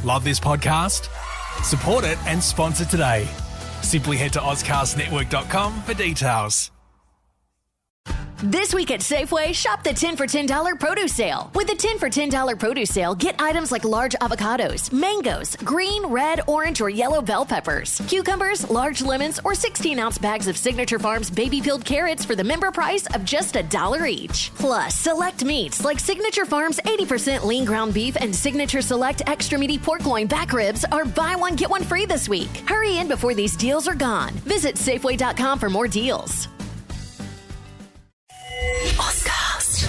Love this podcast? Support it and sponsor today. Simply head to AuscastNetwork.com for details. This week at Safeway, shop the 10 for $10 produce sale. With the 10 for $10 produce sale, get items like large avocados, mangoes, green, red, orange, or yellow bell peppers, cucumbers, large lemons, or 16-ounce bags of Signature Farms baby-peeled carrots for the member price of just $1 each. Plus, select meats like Signature Farms 80% lean ground beef and Signature Select extra meaty pork loin back ribs are buy one, get one free this week. Hurry in before these deals are gone. Visit Safeway.com for more deals. Oscars.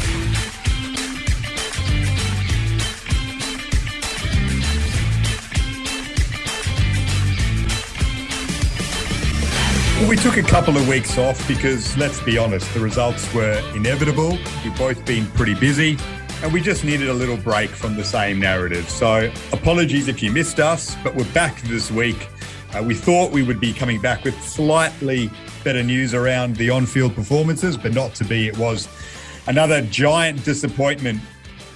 Well, we took a couple of weeks off because, let's be honest, the results were inevitable. We've both been pretty busy and we just needed a little break from the same narrative. So apologies if you missed us, but we're back this week. We thought we would be coming back with slightly better news around the on-field performances, but not to be. It was another giant disappointment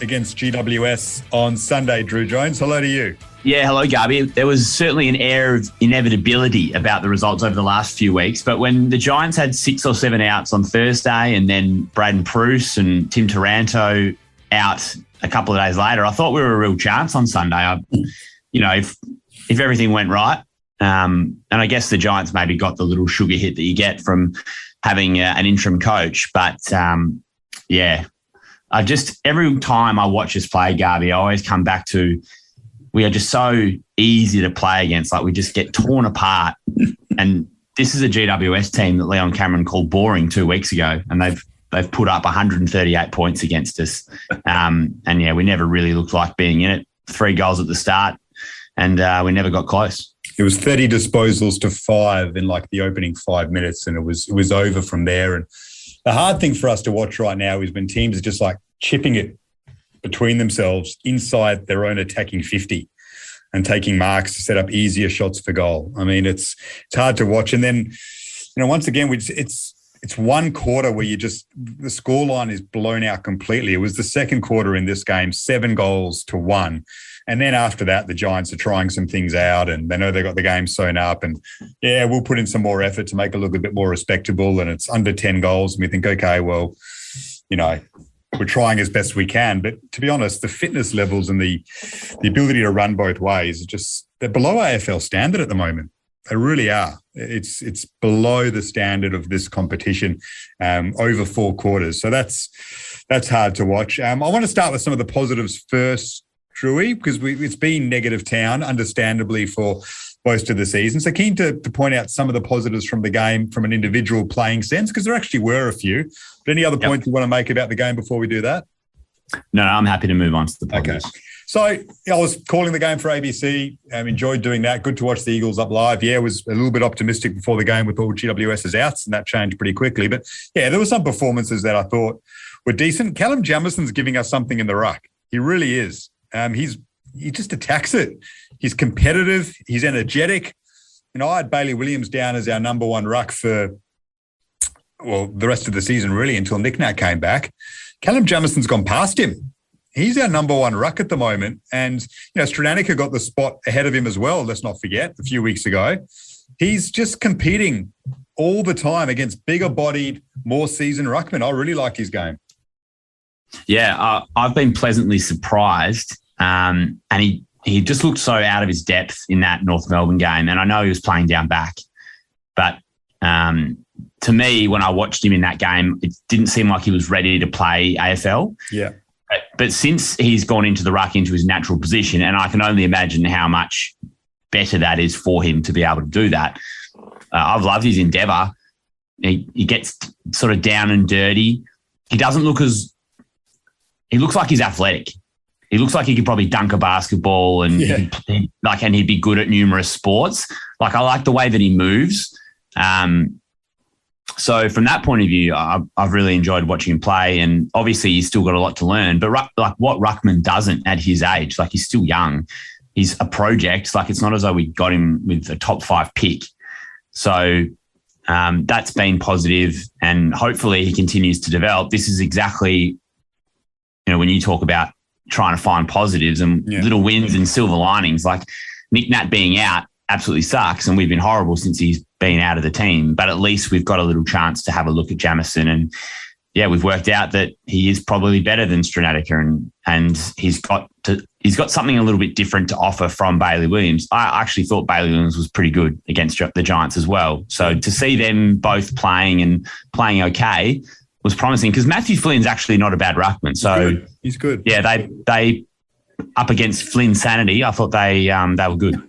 against GWS on Sunday. Drew Jones, hello to you. Yeah, hello, Garby. There was certainly an air of inevitability about the results over the last few weeks, but when the Giants had 6 or 7 outs on Thursday and then Braden Preuss and Tim Taranto out a couple of days later, I thought we were a real chance on Sunday. If everything went right, and I guess the Giants maybe got the little sugar hit that you get from having an interim coach. But, every time I watch us play, Garby, I always come back to we are just so easy to play against. Like, we just get torn apart. And this is a GWS team that Leon Cameron called boring 2 weeks ago, and they've put up 138 points against us. We never really looked like being in it. 3 goals at the start, and we never got close. It was 30 disposals to 5 in like the opening 5 minutes, and it was over from there. And the hard thing for us to watch right now is when teams are just like chipping it between themselves inside their own attacking 50 and taking marks to set up easier shots for goal. I mean, it's hard to watch. And then, once again, it's one quarter where the scoreline is blown out completely. It was the second quarter in this game, 7 goals to 1. And then after that, the Giants are trying some things out and they know they got the game sewn up and, we'll put in some more effort to make it look a bit more respectable, and it's under 10 goals. And we think, okay, well, we're trying as best we can. But to be honest, the fitness levels and the ability to run both ways, they're below AFL standard at the moment. They really are. It's below the standard of this competition over 4 quarters. So that's hard to watch. I want to start with some of the positives first, Drewy, because it's been negative town, understandably, for most of the season. So keen to point out some of the positives from the game from an individual playing sense, because there actually were a few. But any other points you want to make about the game before we do that? No, I'm happy to move on to the positives. Okay. So I was calling the game for ABC. Enjoyed doing that. Good to watch the Eagles up live. Yeah, was a little bit optimistic before the game with all GWS's outs, and that changed pretty quickly. But, there were some performances that I thought were decent. Callum Jamison's giving us something in the ruck. He really is. He just attacks it. He's competitive. He's energetic. I had Bailey Williams down as our number 1 ruck for, the rest of the season, really, until Nick Nat came back. Callum Jamison's gone past him. He's our number 1 ruck at the moment. And, Stradanica got the spot ahead of him as well, let's not forget, a few weeks ago. He's just competing all the time against bigger-bodied, more seasoned ruckmen. I really like his game. Yeah, I've been pleasantly surprised. And he just looked so out of his depth in that North Melbourne game. And I know he was playing down back. But to me, when I watched him in that game, it didn't seem like he was ready to play AFL. Yeah. But since he's gone into the ruck, into his natural position, and I can only imagine how much better that is for him to be able to do that, I've loved his endeavour. He gets sort of down and dirty. He doesn't look he looks like he's athletic. He looks like he could probably dunk a basketball and he'd be good at numerous sports. Like, I like the way that he moves. So from that point of view, I've really enjoyed watching him play, and obviously he's still got a lot to learn. But what ruckman doesn't at his age? Like, he's still young. He's a project. Like, it's not as though we got him with a top 5 pick. So that's been positive, and hopefully he continues to develop. This is exactly, when you talk about trying to find positives and little wins and silver linings. Like Nick Nat being out absolutely sucks, and we've been horrible since he's been out of the team. But at least we've got a little chance to have a look at Jamison, and we've worked out that he is probably better than Stranatica, and he's got something a little bit different to offer from Bailey Williams. I actually thought Bailey Williams was pretty good against the Giants as well. So to see them both playing and playing okay was promising, because Matthew Flynn's actually not a bad ruckman. So he's good. Yeah, they up against Flynn Sanity, I thought they were good.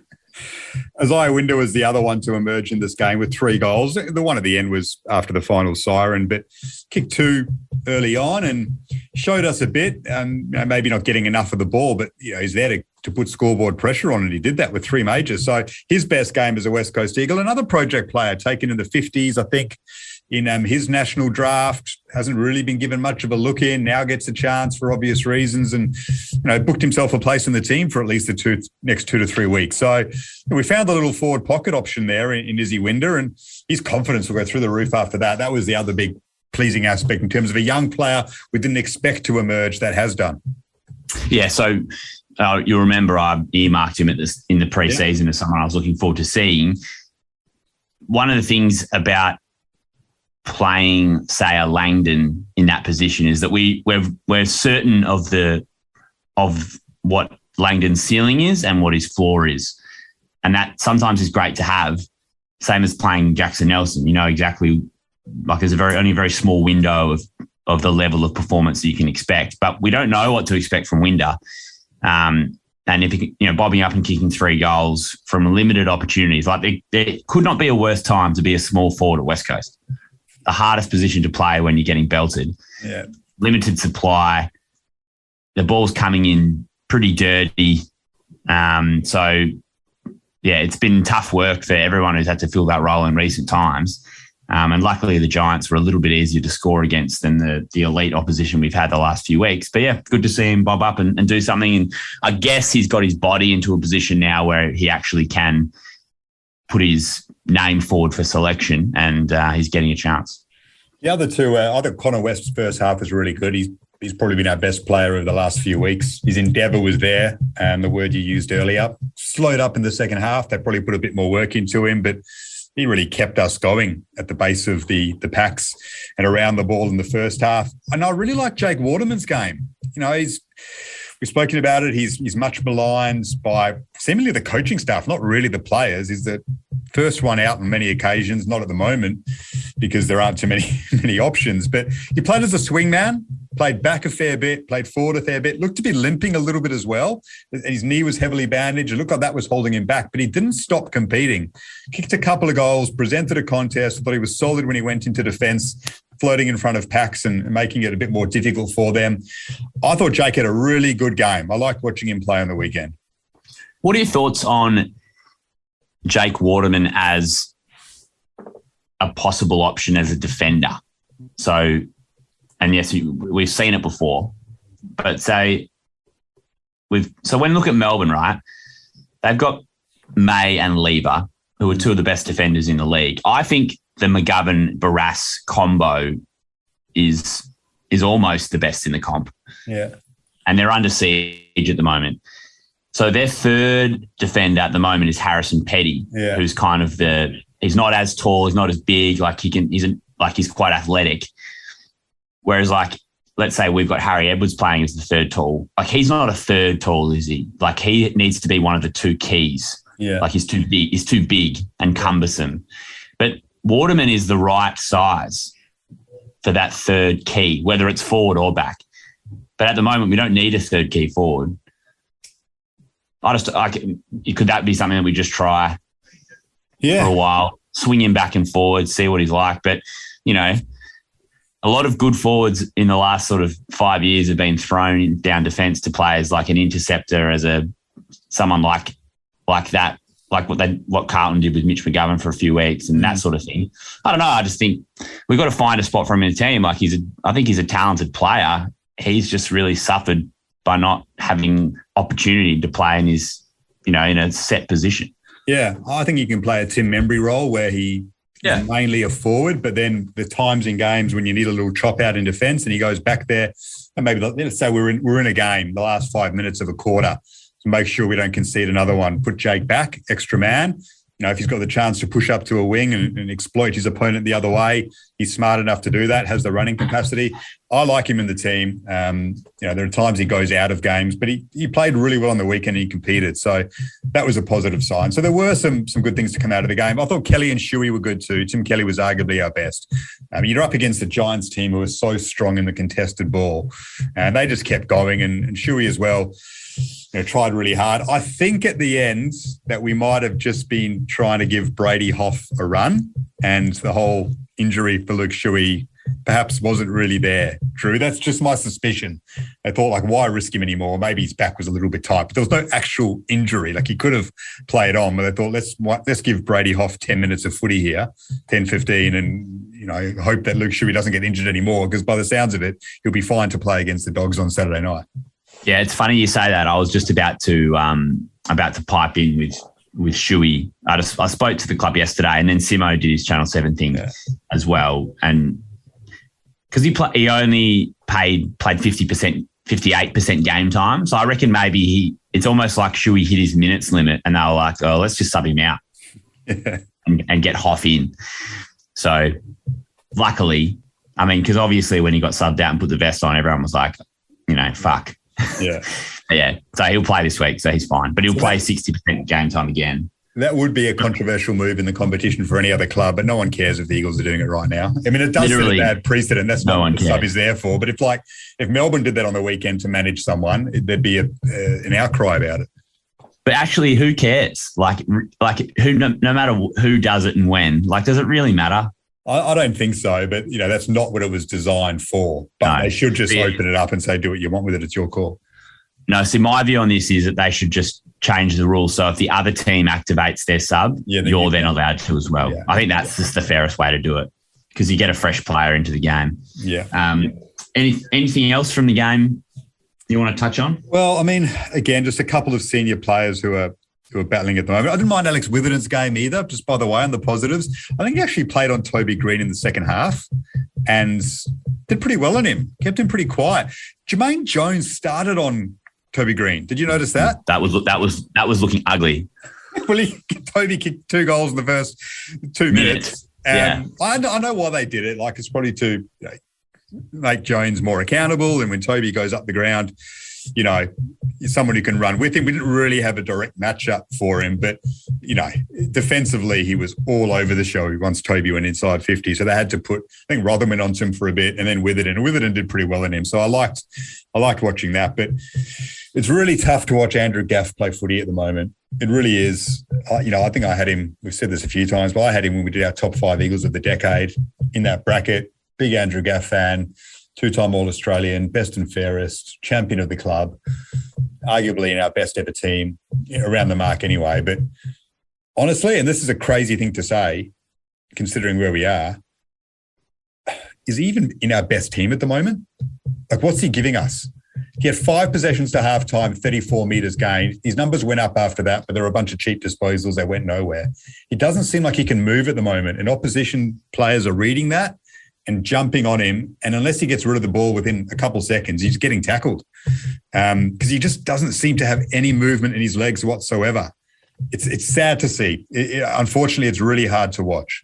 Isaiah Winder was the other one to emerge in this game with 3 goals. The one at the end was after the final siren, but kicked 2 early on and showed us a bit. Maybe not getting enough of the ball, but he's there to put scoreboard pressure on, and he did that with 3 majors. So his best game as a West Coast Eagle. Another project player taken in the 50s, I think, in his national draft, hasn't really been given much of a look in, now gets a chance for obvious reasons, and booked himself a place in the team for at least the next 2 to 3 weeks. So we found the little forward pocket option there in Izzy Winder, and his confidence will go through the roof after that. That was the other big pleasing aspect in terms of a young player we didn't expect to emerge that has done. Yeah, so you'll remember I earmarked him in the pre-season as someone I was looking forward to seeing. One of the things about playing, say, a Langdon in that position is that we're certain of what Langdon's ceiling is and what his floor is, and that sometimes is great to have. Same as playing Jackson Nelson, exactly. Like there's only a very small window of the level of performance that you can expect, but we don't know what to expect from Winder. And if bobbing up and kicking 3 goals from limited opportunities, like there could not be a worse time to be a small forward at West Coast. The hardest position to play when you're getting belted. Yeah. Limited supply. The ball's coming in pretty dirty. It's been tough work for everyone who's had to fill that role in recent times. And luckily the Giants were a little bit easier to score against than the elite opposition we've had the last few weeks. But good to see him bob up and do something. And I guess he's got his body into a position now where he actually can put his name forward for selection, and he's getting a chance. The other two, I think Connor West's first half was really good. He's probably been our best player over the last few weeks. His endeavour was there, the word you used earlier. Slowed up in the second half. They probably put a bit more work into him, but he really kept us going at the base of the packs and around the ball in the first half. And I really like Jake Waterman's game. We've spoken about it. He's much maligned by seemingly the coaching staff, not really the players. He's the first one out on many occasions, not at the moment because there aren't too many options. But he played as a swing man, played back a fair bit, played forward a fair bit, looked to be limping a little bit as well. His knee was heavily bandaged. It looked like that was holding him back, but he didn't stop competing. Kicked a couple of goals, presented a contest. I thought he was solid when he went into defence, floating in front of packs and making it a bit more difficult for them. I thought Jake had a really good game. I liked watching him play on the weekend. What are your thoughts on Jake Waterman as a possible option as a defender? So, and yes, we've seen it before, but when you look at Melbourne, right, they've got May and Lever, who are two of the best defenders in the league. I think the McGovern-Barrass combo is almost the best in the comp. Yeah. And they're under siege at the moment. So their third defender at the moment is Harrison Petty, who's kind of he's not as tall, he's not as big, he's quite athletic. Whereas let's say we've got Harry Edwards playing as the third tall. He's not a third tall, is he? He needs to be one of the 2 keys. Yeah. He's too big and cumbersome. But Waterman is the right size for that third key, whether it's forward or back. But at the moment, we don't need a third key forward. Could that be something that we just try for a while, swing him back and forward, see what he's like? But, a lot of good forwards in the last sort of 5 years have been thrown down defence to players like an interceptor as someone like that. Like what Carlton did with Mitch McGovern for a few weeks and that sort of thing. I don't know. I just think we've got to find a spot for him in the team. I think he's a talented player. He's just really suffered by not having opportunity to play in his, in a set position. Yeah, I think he can play a Tim Membry role where he is mainly a forward, but then the times in games when you need a little chop out in defence and he goes back there and maybe let's say we're in a game, the last 5 minutes of a quarter, to make sure we don't concede another one. Put Jake back, extra man. If he's got the chance to push up to a wing and exploit his opponent the other way, he's smart enough to do that, has the running capacity. I like him in the team. There are times he goes out of games, but he played really well on the weekend and he competed. So that was a positive sign. So there were some good things to come out of the game. I thought Kelly and Shuey were good too. Tim Kelly was arguably our best. You're up against the Giants team who was so strong in the contested ball, and they just kept going, and Shuey as well. Tried really hard. I think at the end that we might have just been trying to give Brady Hough a run, and the whole injury for Luke Shuey perhaps wasn't really there. Drew, that's just my suspicion. I thought, why risk him anymore? Maybe his back was a little bit tight, but there was no actual injury. He could have played on, but I thought let's give Brady Hough 10 minutes of footy here, 10, 15, and hope that Luke Shuey doesn't get injured anymore, because by the sounds of it, he'll be fine to play against the Dogs on Saturday night. Yeah, it's funny you say that. I was just about to pipe in with Shuey. I spoke to the club yesterday, and then Simo did his Channel 7 thing as well. And because he only played 50%, 58% game time, so I reckon maybe it's almost like Shuey hit his minutes limit, and they were like, "Oh, let's just sub him out and get Hough in." So luckily, because obviously when he got subbed out and put the vest on, everyone was like, fuck. Yeah. Yeah. So he'll play this week, so he's fine. But he'll play 60% game time again. That would be a controversial move in the competition for any other club, but no one cares if the Eagles are doing it right now. It does set a bad precedent. That's not what the sub is there for. But if Melbourne did that on the weekend to manage someone, there'd be an outcry about it. But actually, who cares? Who? No matter who does it and when. Does it really matter? I don't think so, but that's not what it was designed for. But they should just open it up and say, do what you want with it. It's your call. No, see, my view on this is that they should just change the rules. So if the other team activates their sub, you're then allowed to as well. Yeah. I think that's just the fairest way to do it, because you get a fresh player into the game. Yeah. Anything else from the game you want to touch on? Well, again, just a couple of senior players who are battling at the moment. I didn't mind Alex Witherden's game either, just by the way, on the positives. I think he actually played on Toby Green in the second half and did pretty well on him, kept him pretty quiet. Jermaine Jones started on Toby Green. Did you notice that? That was looking ugly. Well, Toby kicked 2 goals in the first 2 minutes. Yeah. I know why they did it. It's probably to make Jones more accountable. And when Toby goes up the ground, someone who can run with him. We didn't really have a direct matchup for him, but, defensively, he was all over the show once Toby went inside 50. So they had to put, I think Rotherham went onto him for a bit, and then Witherden. And Witherden did pretty well in him. So I liked watching that. But it's really tough to watch Andrew Gaff play footy at the moment. It really is. I think I had him, we've said this a few times, but I had him when we did our top 5 Eagles of the decade in that bracket. Big Andrew Gaff fan. 2-time All-Australian, best and fairest, champion of the club, arguably in our best ever team, around the mark anyway. But honestly, and this is a crazy thing to say, considering where we are, is he even in our best team at the moment? What's he giving us? He had 5 possessions to halftime, 34 metres gained. His numbers went up after that, but there were a bunch of cheap disposals that went nowhere. It doesn't seem like he can move at the moment, and opposition players are reading that and jumping on him. And unless he gets rid of the ball within a couple seconds, he's getting tackled because he just doesn't seem to have any movement in his legs whatsoever. It's sad to see. Unfortunately, it's really hard to watch.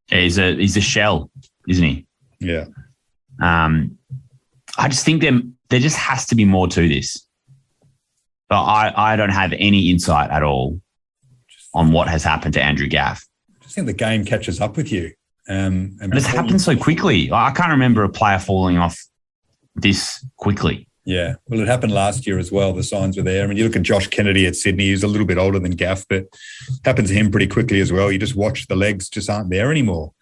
Yeah, he's a shell, isn't he? Yeah. I just think there just has to be more to this. But I don't have any insight at all on what has happened to Andrew Gaff. I just think the game catches up with you. And it's happened so quickly. I can't remember a player falling off this quickly. Yeah. Well, it happened last year as well. The signs were there. You look at Josh Kennedy at Sydney. He's a little bit older than Gaff, but it happened to him pretty quickly as well. You just watch the legs just aren't there anymore.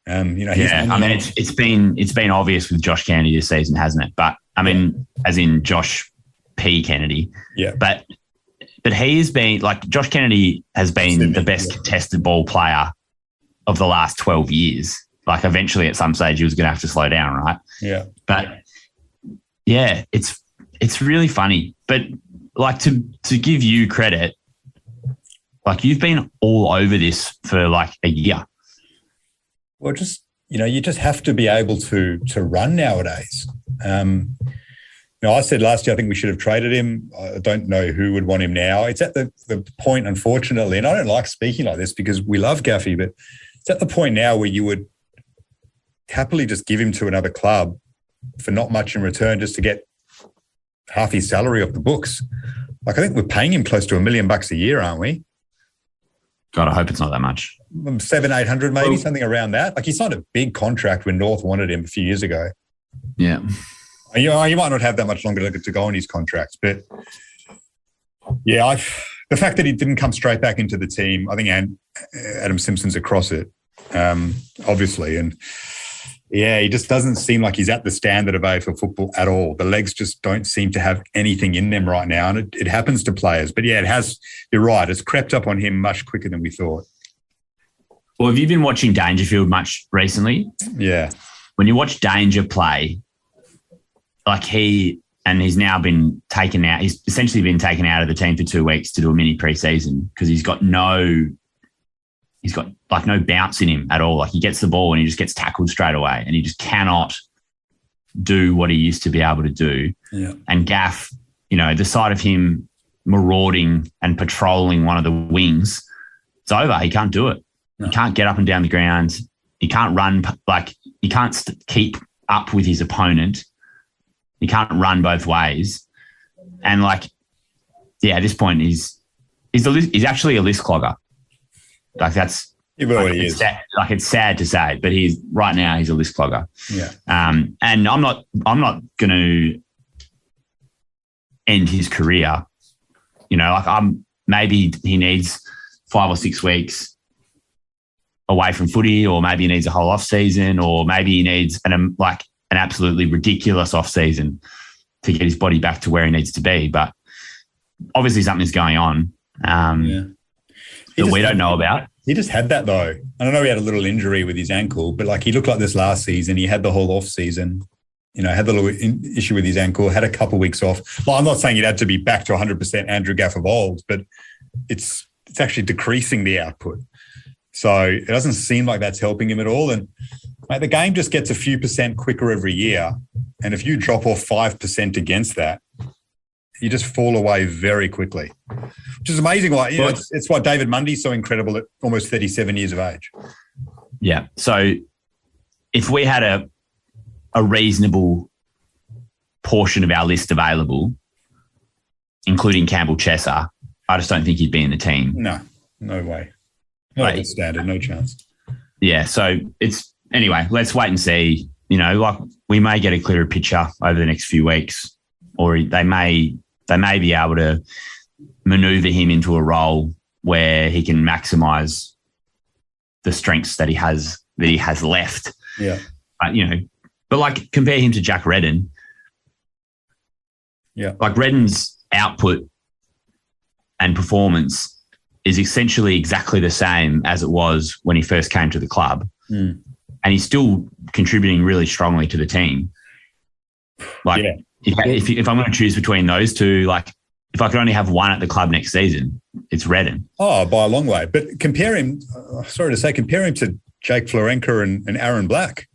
It's been obvious with Josh Kennedy this season, hasn't it? But as in Josh P. Kennedy. Yeah. But he has been Josh Kennedy has been the best contested ball player of the last 12 years. Eventually at some stage he was going to have to slow down, right? Yeah. But yeah, it's really funny. But to give you credit, you've been all over this for a year. Well, you just have to be able to run nowadays. I said last year I think we should have traded him. I don't know who would want him now. It's at the point, unfortunately, and I don't like speaking like this because we love Gaffy, but it's at the point now where you would happily just give him to another club for not much in return just to get half his salary off the books. Like, I think we're paying him close to $1 million a year, aren't we? God, I hope it's not that much. 700-800 maybe, something around that. Like, he signed a big contract when North wanted him a few years ago. Yeah. You might not have that much longer to go on his contracts, but yeah, the fact that he didn't come straight back into the team, I think Adam Simpson's across it, obviously. And yeah, he just doesn't seem like he's at the standard of AFL football at all. The legs just don't seem to have anything in them right now. And it happens to players. But yeah, you're right. It's crept up on him much quicker than we thought. Well, have you been watching Dangerfield much recently? Yeah. When you watch Danger play, like he's now been taken out. He's essentially been taken out of the team for 2 weeks to do a mini pre-season because he's got no bounce in him at all. Like, he gets the ball and he just gets tackled straight away and he just cannot do what he used to be able to do. Yeah. And Gaff, the sight of him marauding and patrolling one of the wings, it's over. He can't do it. No. He can't get up and down the ground. He can't run. Like, he can't keep up with his opponent. He can't run both ways. And at this point, he's actually a list clogger. Like, that's he really is. It's sad to say, but right now he's a list clogger. Yeah. And I'm not going to end his career. Maybe he needs 5 or 6 weeks away from footy, or maybe he needs a whole off season, or maybe he needs an absolutely ridiculous off season to get his body back to where he needs to be. But obviously something's going on that we don't know about. He just had that though. I don't know, he had a little injury with his ankle, but he looked like this last season. He had the whole off season, had the little issue with his ankle, had a couple of weeks off. Well, I'm not saying he'd had to be back to 100% Andrew Gaff of old, but it's actually decreasing the output. So it doesn't seem like that's helping him at all. And the game just gets a few percent quicker every year. And if you drop off 5% against that, you just fall away very quickly, which is amazing. It's why David Mundy's so incredible at almost 37 years of age. Yeah. So if we had a reasonable portion of our list available, including Campbell Chesser, I just don't think he'd be in the team. No way. Not a good standard, no chance. Yeah. So anyway, let's wait and see. We may get a clearer picture over the next few weeks, or they may be able to maneuver him into a role where he can maximise the strengths that he has left. Yeah. But compare him to Jack Redden. Yeah. Redden's output and performance is essentially exactly the same as it was when he first came to the club. Mm. And he's still contributing really strongly to the team. If I'm going to choose between those two, if I could only have one at the club next season, it's Redden. Oh, by a long way. But compare him to Jake Florenka and Aaron Black.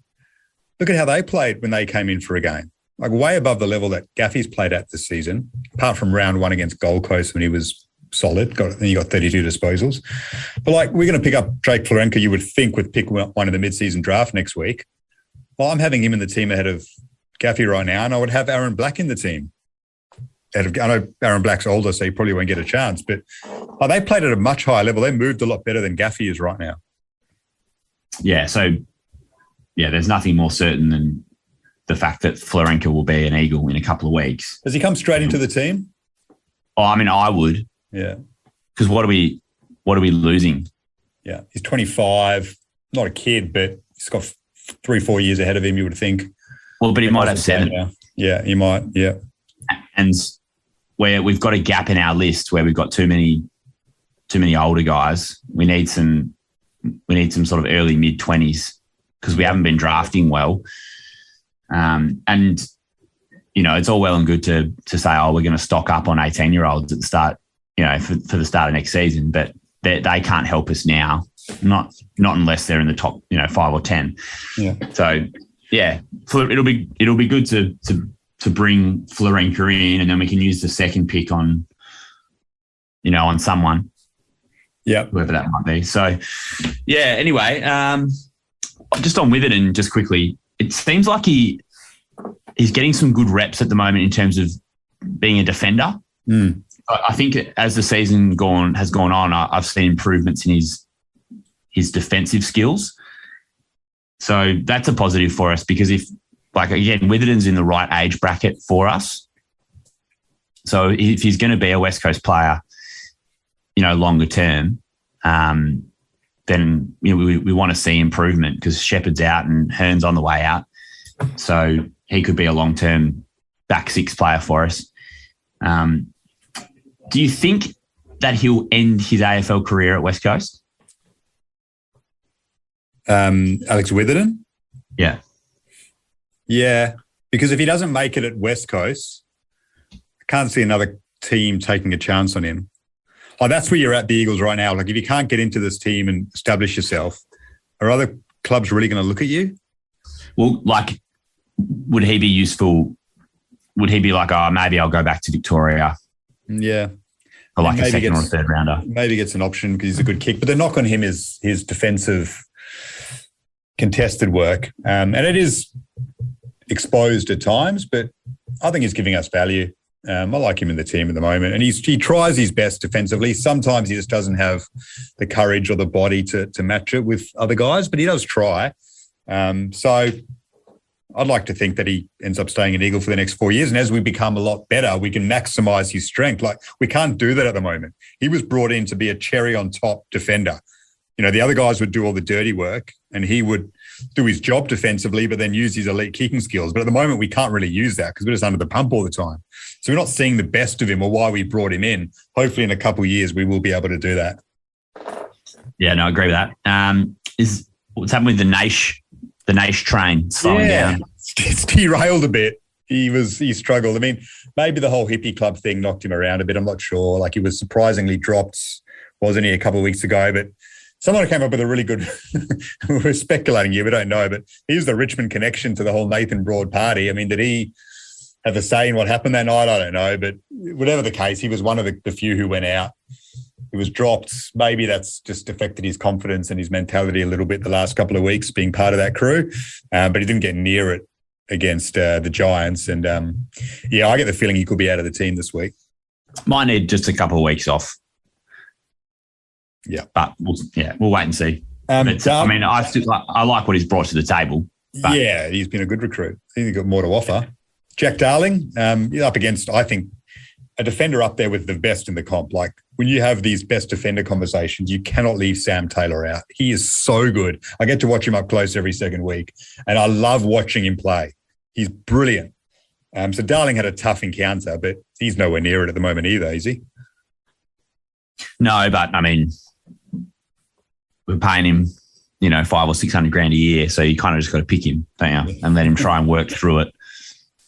Look at how they played when they came in for a game. Way above the level that Gaffy's played at this season, apart from round 1 against Gold Coast when he was solid. Then he got 32 disposals. But we're going to pick up Jake Florenka, you would think, with pick 1 in the mid-season draft next week. Well, I'm having him in the team ahead of Gaffy right now, and I would have Aaron Black in the team. I know Aaron Black's older, so he probably won't get a chance, but they played at a much higher level. They moved a lot better than Gaffy is right now. Yeah, so, there's nothing more certain than the fact that Florenka will be an Eagle in a couple of weeks. Does he come straight into the team? Oh, I would. Yeah. Because what are we losing? Yeah, he's 25, not a kid, but he's got 3-4 years ahead of him, you would think. Well, but he might have 7. Now. Yeah, he might, yeah. And where we've got a gap in our list where we've got too many older guys. We need some sort of early mid-20s because we haven't been drafting well. And it's all well and good to say, we're going to stock up on 18-year-olds at the start, for the start of next season, but they can't help us now. Not unless they're in the top, 5 or 10. Yeah. So yeah, it'll be good to bring Florenka in, and then we can use the second pick on someone. Yeah, whoever that might be. So, yeah. Anyway, just on Witherden, just quickly, it seems like he's getting some good reps at the moment in terms of being a defender. I think as the season has gone on, I've seen improvements in his defensive skills. So that's a positive for us because Witherden's in the right age bracket for us. So if he's going to be a West Coast player, longer term, then we want to see improvement because Shepherd's out and Hearn's on the way out. So he could be a long-term back six player for us. Do you think that he'll end his AFL career at West Coast? Alex Witherden? Yeah. Yeah, because if he doesn't make it at West Coast, I can't see another team taking a chance on him. Oh, that's where you're at, the Eagles, right now. Like, if you can't get into this team and establish yourself, are other clubs really going to look at you? Well, would he be useful? Would he be like, oh, maybe I'll go back to Victoria? Yeah. Or a second or a third rounder? Maybe gets an option because he's a good kick. But the knock on him is his defensive contested work. And it is exposed at times, but I think he's giving us value. I like him in the team at the moment, and he tries his best defensively. Sometimes he just doesn't have the courage or the body to match it with other guys, but he does try. So I'd like to think that he ends up staying an Eagle for the next 4 years, and as we become a lot better, we can maximise his strength. Like, we can't do that at the moment. He was brought in to be a cherry on top defender. The other guys would do all the dirty work, and he would do his job defensively, but then use his elite kicking skills. But at the moment, we can't really use that because we're just under the pump all the time. So we're not seeing the best of him or why we brought him in. Hopefully in a couple of years, we will be able to do that. Yeah, no, I agree with that. Is what's happened with the Naish train slowing down? It's derailed a bit. He struggled. I mean, maybe the whole hippie club thing knocked him around a bit. I'm not sure. Like, he was surprisingly dropped, wasn't he, a couple of weeks ago? But someone came up with a really good, we're speculating here, we don't know, but he's the Richmond connection to the whole Nathan Broad party. I mean, did he have a say in what happened that night? I don't know. But whatever the case, he was one of the few who went out. He was dropped. Maybe that's just affected his confidence and his mentality a little bit the last couple of weeks being part of that crew. But he didn't get near it against the Giants. And, I get the feeling he could be out of the team this week. Might need just a couple of weeks off. Yeah. But we'll wait and see. I like what he's brought to the table. But yeah, he's been a good recruit. I think he's got more to offer. Jack Darling, up against, I think, a defender up there with the best in the comp. Like, when you have these best defender conversations, you cannot leave Sam Taylor out. He is so good. I get to watch him up close every second week, and I love watching him play. He's brilliant. So Darling had a tough encounter, but he's nowhere near it at the moment either, is he? No, but I mean, we're paying him, $500,000 or $600,000 a year, so you kind of just got to pick him, don't you? And let him try and work through it.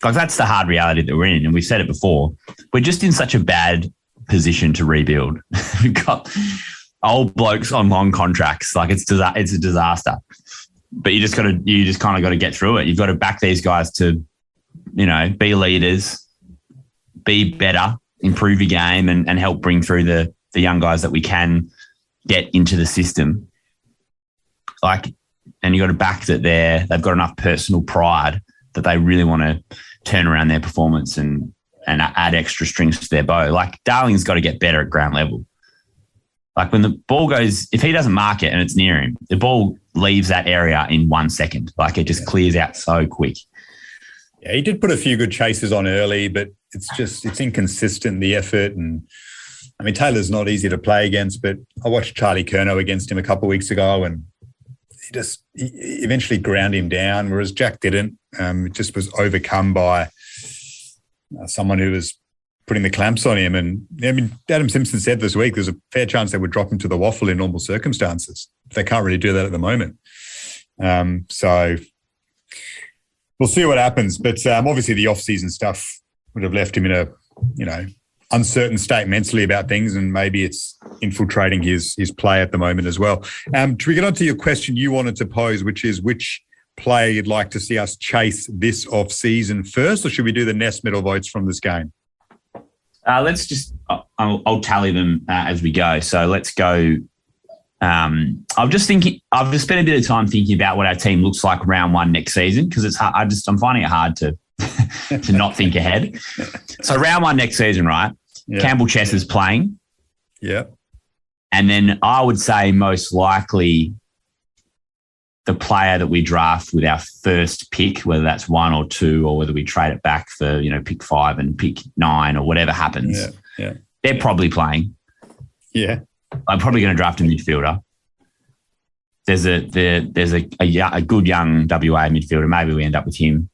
Like, that's the hard reality that we're in, and we've said it before. We're just in such a bad position to rebuild. We've got old blokes on long contracts. Like, it's a disaster. But you just kind of got to get through it. You've got to back these guys to, be leaders, be better, improve your game, and help bring through the young guys that we can get into the system. And you got to back that they've got enough personal pride that they really want to turn around their performance and add extra strings to their bow. Like, Darling's got to get better at ground level. Like, when the ball goes, if he doesn't mark it and it's near him, the ball leaves that area in 1 second. Like, it just clears out so quick. Yeah, he did put a few good chases on early, but it's inconsistent, the effort. And I mean, Taylor's not easy to play against, but I watched Charlie Curnow against him a couple of weeks ago, and he eventually ground him down, whereas Jack didn't. It just was overcome by someone who was putting the clamps on him. And I mean, Adam Simpson said this week there's a fair chance they would drop him to the waffle in normal circumstances. They can't really do that at the moment. So we'll see what happens. But obviously the off-season stuff would have left him in a, uncertain state mentally about things, and maybe it's infiltrating his play at the moment as well. Should we get on to your question you wanted to pose, which is which player you'd like to see us chase this off-season first, or should we do the Nest medal votes from this game? Let's just, I'll tally them as we go. So let's go. I've just spent a bit of time thinking about what our team looks like round one next season, because it's hard, I'm finding it hard to to not think ahead. So round one next season, right? Yeah. Campbell Chess is playing. Yeah. And then I would say most likely the player that we draft with our first pick, whether that's 1 or 2, or whether we trade it back for, pick 5 and pick 9 or whatever happens. Yeah. They're probably playing. Yeah. I'm probably going to draft a midfielder. There's a good young WA midfielder. Maybe we end up with him.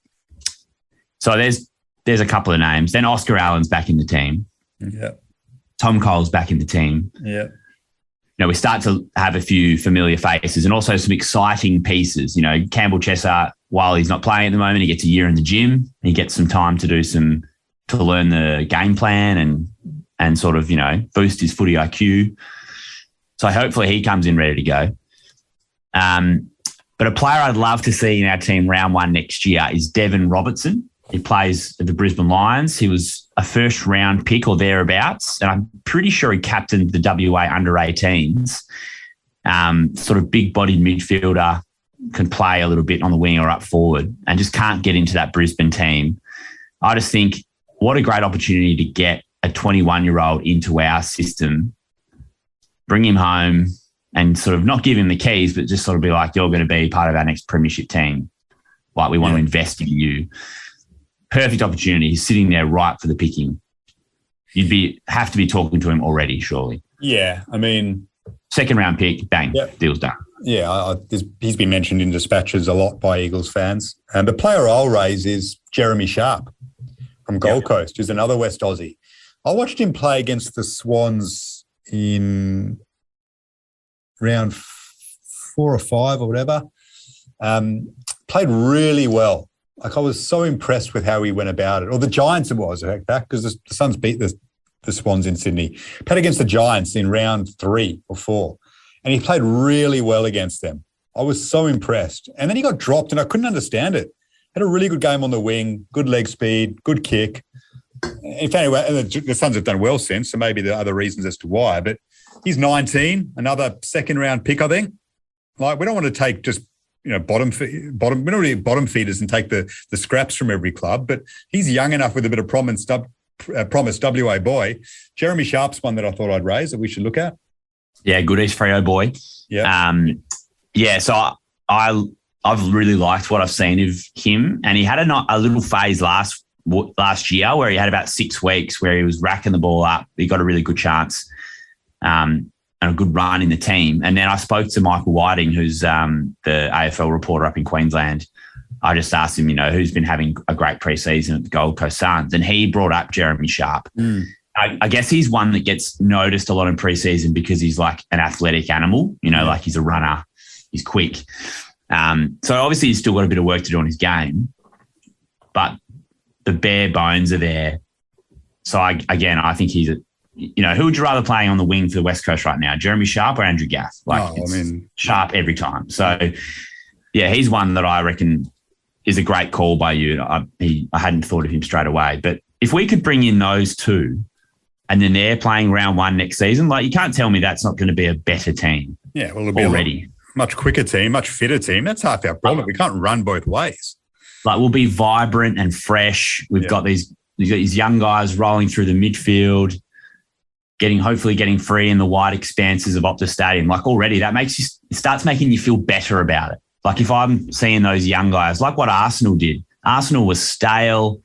So there's a couple of names. Then Oscar Allen's back in the team. Yeah. Tom Cole's back in the team. Yeah. We start to have a few familiar faces and also some exciting pieces. Campbell Chessart, while he's not playing at the moment, he gets a year in the gym. He gets some time to learn the game plan and sort of, boost his footy IQ. So hopefully he comes in ready to go. But a player I'd love to see in our team round one next year is Devon Robertson. He plays at the Brisbane Lions. He was a first-round pick or thereabouts, and I'm pretty sure he captained the WA under-18s. Sort of big-bodied midfielder, can play a little bit on the wing or up forward, and just can't get into that Brisbane team. I just think what a great opportunity to get a 21-year-old into our system, bring him home, and sort of not give him the keys, but just sort of be like, you're going to be part of our next premiership team. Like, we want to invest in you. Perfect opportunity. He's sitting there ripe for the picking. You'd have to be talking to him already, surely. Yeah, I mean, second round pick, bang, deal's done. Yeah, he's been mentioned in dispatches a lot by Eagles fans. And the player I'll raise is Jeremy Sharp from Gold Coast, who's another West Aussie. I watched him play against the Swans in round 4 or 5 or whatever. Played really well. Like, I was so impressed with how he went about it. Or the Giants it was, in fact, because the Suns beat the Swans in Sydney. Played against the Giants in round 3 or 4. And he played really well against them. I was so impressed. And then he got dropped and I couldn't understand it. Had a really good game on the wing, good leg speed, good kick. In fact, the Suns have done well since, so maybe there are other reasons as to why. But he's 19, another second-round pick, I think. Like, we don't want to take just bottom. We don't really bottom feeders and take the scraps from every club, but he's young enough with a bit of promise, WA boy. Jeremy Sharp's one that I thought I'd raise that we should look at. Yeah, good East Freo boy. Yeah. So I've really liked what I've seen of him, and he had a little phase last year where he had about 6 weeks where he was racking the ball up. He got a really good chance. And a good run in the team. And then I spoke to Michael Whiting, who's the AFL reporter up in Queensland. I just asked him, who's been having a great preseason at the Gold Coast Suns, and he brought up Jeremy Sharp. I guess he's one that gets noticed a lot in preseason because he's like an athletic animal, like he's a runner, he's quick. So obviously he's still got a bit of work to do on his game, but the bare bones are there. So I think he's who would you rather playing on the wing for the West Coast right now, Jeremy Sharp or Andrew Gaff? Sharp every time. So, yeah, he's one that I reckon is a great call by you. I hadn't thought of him straight away. But if we could bring in those two and then they're playing round one next season, like, you can't tell me that's not going to be a better team. Yeah, well, it'll be already a much quicker team, much fitter team. That's half our problem. We can't run both ways. Like, we'll be vibrant and fresh. We've got these young guys rolling through the midfield, hopefully getting free in the wide expanses of Optus Stadium. Like, already that starts making you feel better about it. Like, if I'm seeing those young guys, like what Arsenal did. Arsenal was stale,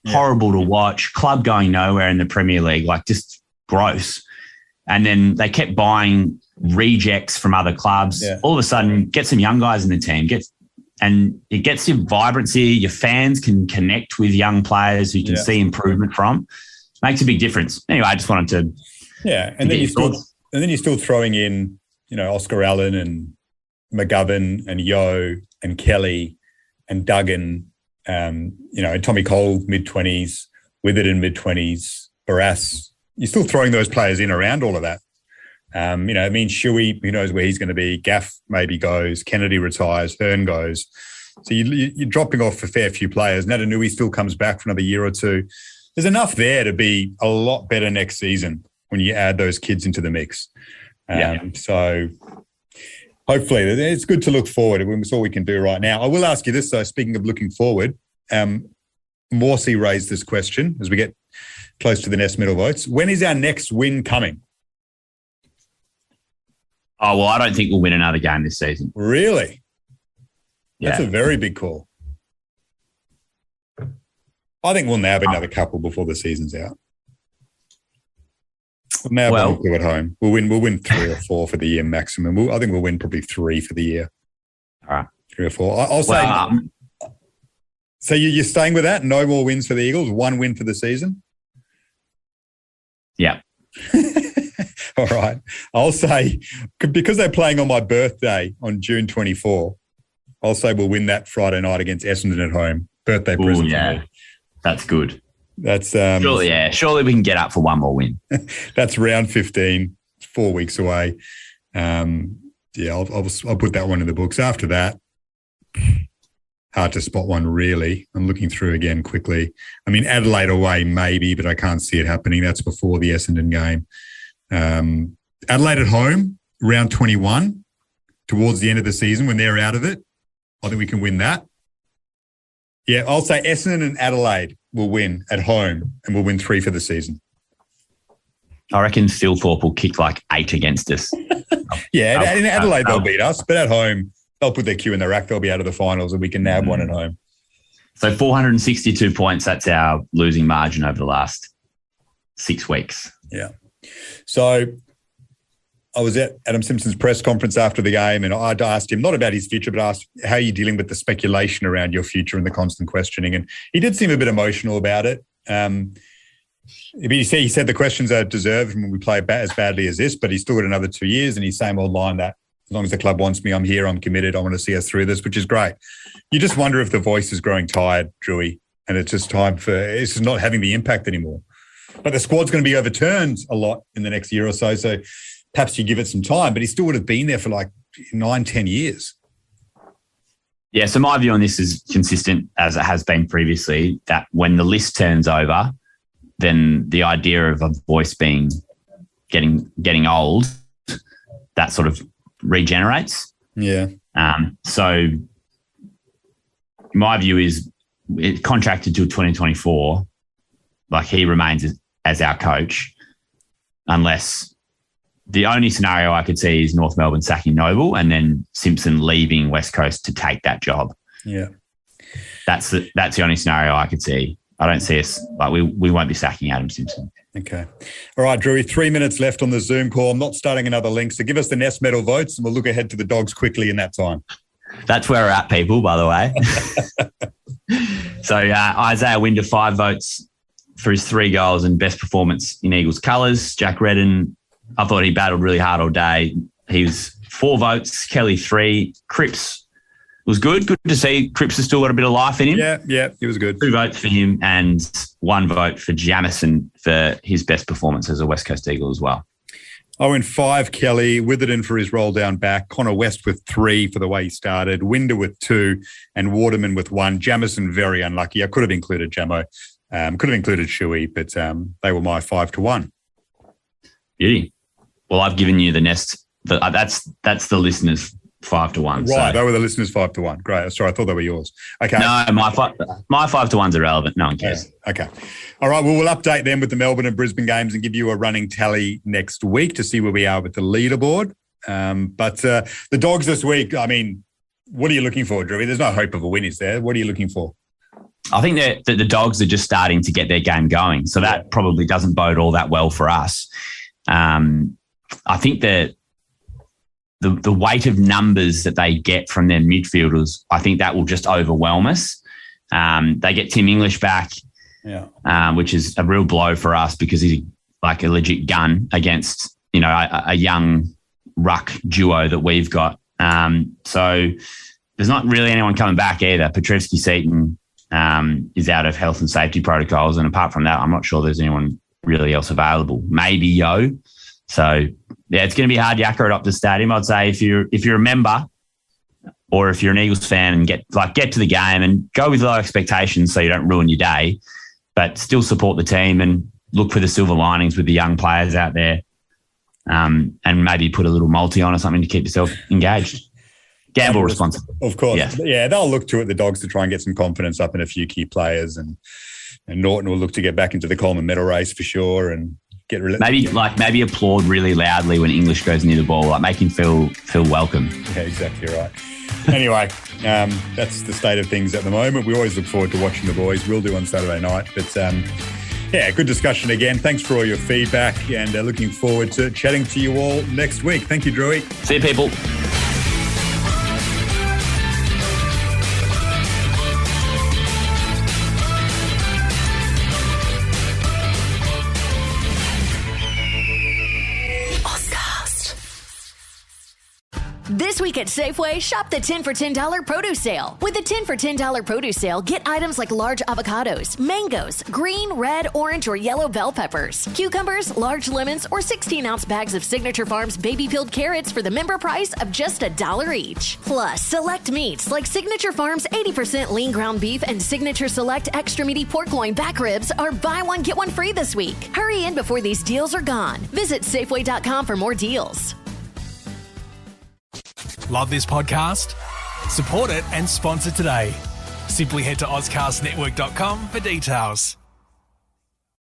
horrible to watch, club going nowhere in the Premier League, like just gross. And then they kept buying rejects from other clubs. Yeah. All of a sudden, get some young guys in the team, and it gets your vibrancy. Your fans can connect with young players who you can see improvement from. Makes a big difference. Anyway, I just wanted to... Yeah, and then you're still throwing in, Oscar Allen and McGovern and Yeo and Kelly and Duggan, and Tommy Cole mid-20s, Witherden mid-20s, Barras. You're still throwing those players in around all of that. Shuey, who knows where he's going to be. Gaff maybe goes. Kennedy retires. Hearn goes. So you're dropping off a fair few players. Natanui still comes back for another year or two. There's enough there to be a lot better next season when you add those kids into the mix. So hopefully it's good to look forward. It's all we can do right now. I will ask you this, though, speaking of looking forward. Morsey raised this question as we get close to the Nest Medal votes. When is our next win coming? Oh, well, I don't think we'll win another game this season. Really? Yeah. That's a very big call. I think we'll nab another couple before the season's out. We'll nab one or two at home. We'll win 3 or 4 for the year maximum. I think we'll win probably 3 for the year. All right. 3 or 4. I'll say... So you're staying with that? No more wins for the Eagles? 1 win for the season? Yeah. All right. I'll say, because they're playing on my birthday on June 24, I'll say we'll win that Friday night against Essendon at home. Birthday present. Yeah. That's good. That's Surely we can get up for 1 more win. That's round 15, 4 weeks away. I'll put that one in the books. After that, hard to spot one, really. I'm looking through again quickly. I mean, Adelaide away maybe, but I can't see it happening. That's before the Essendon game. Adelaide at home, round 21, towards the end of the season when they're out of it. I think we can win that. Yeah, I'll say Essendon and Adelaide will win at home and we'll win 3 for the season. I reckon Thilthorpe will kick like 8 against us. Yeah, in Adelaide they'll beat us, but at home they'll put their cue in the rack. They'll be out of the finals and we can nab one at home. So 462 points, that's our losing margin over the last 6 weeks. Yeah. So I was at Adam Simpson's press conference after the game and I'd asked him, not about his future, but asked, how are you dealing with the speculation around your future and the constant questioning? And he did seem a bit emotional about it. He said the questions are deserved when we play as badly as this, but he's still got another 2 years and he's same old line that as long as the club wants me, I'm here, I'm committed, I want to see us through this, which is great. You just wonder if the voice is growing tired, Drewy, and it's just it's just not having the impact anymore. But the squad's going to be overturned a lot in the next year or so, so perhaps you give it some time, but he still would have been there for like 9-10 years. Yeah, so my view on this is consistent as it has been previously, that when the list turns over, then the idea of a voice getting old, that sort of regenerates. Yeah. So my view is it contracted till 2024, like he remains as our coach, unless the only scenario I could see is North Melbourne sacking Noble and then Simpson leaving West Coast to take that job. Yeah. That's the only scenario I could see. I don't see us, like we won't be sacking Adam Simpson. Okay. All right, Drewy, 3 minutes left on the Zoom call. I'm not starting another link, so give us the Nest Medal votes and we'll look ahead to the Dogs quickly in that time. That's where we're at, people, by the way. So Isaiah Winder, 5 votes for his 3 goals and best performance in Eagles colours. Jack Redden, I thought he battled really hard all day. He was 4 votes. Kelly, 3. Cripps was good. Good to see Cripps has still got a bit of life in him. Yeah, he was good. 2 votes for him and 1 vote for Jamison for his best performance as a West Coast Eagle as well. I went 5, Kelly, Witherden for his roll down back, Connor West with 3 for the way he started, Winder with 2 and Waterman with 1. Jamison very unlucky. I could have included Jamo, could have included Shuey, but they were my 5-1. Beauty. Well, I've given you the Nest. That's the listeners' 5-1. Right, so. They were the listeners' 5-1. Great. Sorry, I thought they were yours. Okay. No, my 5-1's irrelevant. No one cares. Yeah. Okay. All right. Well, we'll update them with the Melbourne and Brisbane games and give you a running tally next week to see where we are with the leaderboard. But the Dogs this week, I mean, what are you looking for, Drew? There's no hope of a win, is there? What are you looking for? I think that the Dogs are just starting to get their game going. So that probably doesn't bode all that well for us. I think that the weight of numbers that they get from their midfielders, I think that will just overwhelm us. They get Tim English back, which is a real blow for us because he's like a legit gun against, a young ruck duo that we've got. So there's not really anyone coming back either. Petrevsky-Seton is out of health and safety protocols. And apart from that, I'm not sure there's anyone really else available. Maybe Yo. So, yeah, it's going to be hard yakka at Optus Stadium. I'd say if you're a member, or if you're an Eagles fan and get to the game and go with low expectations so you don't ruin your day, but still support the team and look for the silver linings with the young players out there, and maybe put a little multi on or something to keep yourself engaged. Gamble responsibly. Of course. Yeah, they'll look to it, the Dogs, to try and get some confidence up in a few key players, and Norton will look to get back into the Coleman medal race for sure and get maybe applaud really loudly when English goes near the ball, like make him feel welcome. Yeah, exactly right. Anyway, that's the state of things at the moment. We always look forward to watching the boys. We'll do on Saturday night. But, good discussion again. Thanks for all your feedback, and looking forward to chatting to you all next week. Thank you, Drewy. See you, people. This week at Safeway, shop the 10 for $10 produce sale. With the 10 for $10 produce sale, get items like large avocados, mangoes, green, red, orange, or yellow bell peppers, cucumbers, large lemons, or 16-ounce bags of Signature Farms baby-peeled carrots for the member price of just $1 each. Plus, select meats like Signature Farms 80% lean ground beef and Signature Select extra meaty pork loin back ribs are buy one, get one free this week. Hurry in before these deals are gone. Visit Safeway.com for more deals. Love this podcast? Support it and sponsor today. Simply head to AuscastNetwork.com for details.